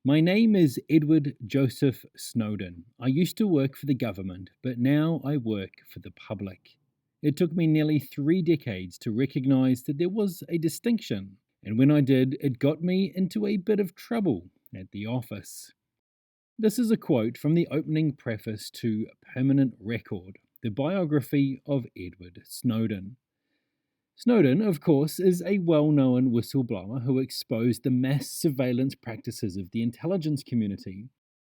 My name is Edward Joseph Snowden. I used to work for the government, but now I work for the public. It took me nearly 3 decades to recognize that there was a distinction, and when I did, it got me into a bit of trouble at the office. This is a quote from the opening preface to Permanent Record, the biography of Edward Snowden. Snowden, of course, is a well known whistleblower who exposed the mass surveillance practices of the intelligence community.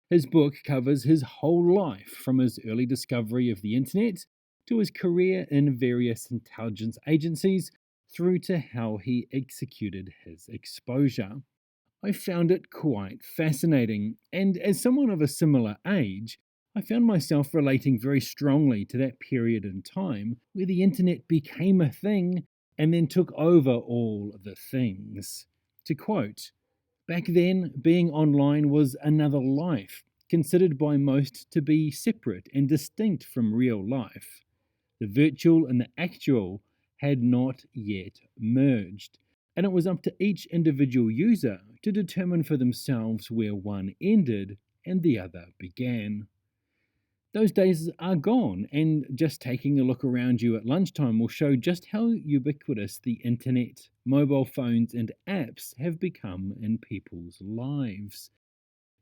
His book covers his whole life, from his early discovery of the internet to his career in various intelligence agencies, through to how he executed his exposure. I found it quite fascinating, and as someone of a similar age, I found myself relating very strongly to that period in time where the internet became a thing and then took over all the things. To quote, back then, being online was another life, considered by most to be separate and distinct from real life. The virtual and the actual had not yet merged, and it was up to each individual user to determine for themselves where one ended and the other began. Those days are gone, and just taking a look around you at lunchtime will show just how ubiquitous the internet, mobile phones, and apps have become in people's lives.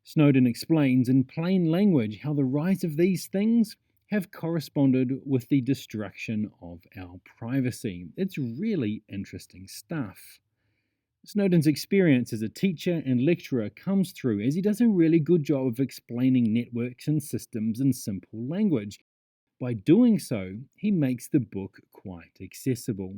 Snowden explains in plain language how the rise of these things have corresponded with the destruction of our privacy. It's really interesting stuff. Snowden's experience as a teacher and lecturer comes through as he does a really good job of explaining networks and systems in simple language. By doing so, he makes the book quite accessible.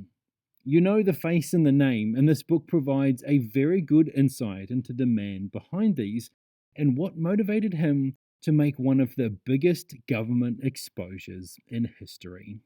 You know the face and the name, and this book provides a very good insight into the man behind these and what motivated him to make one of the biggest government exposures in history.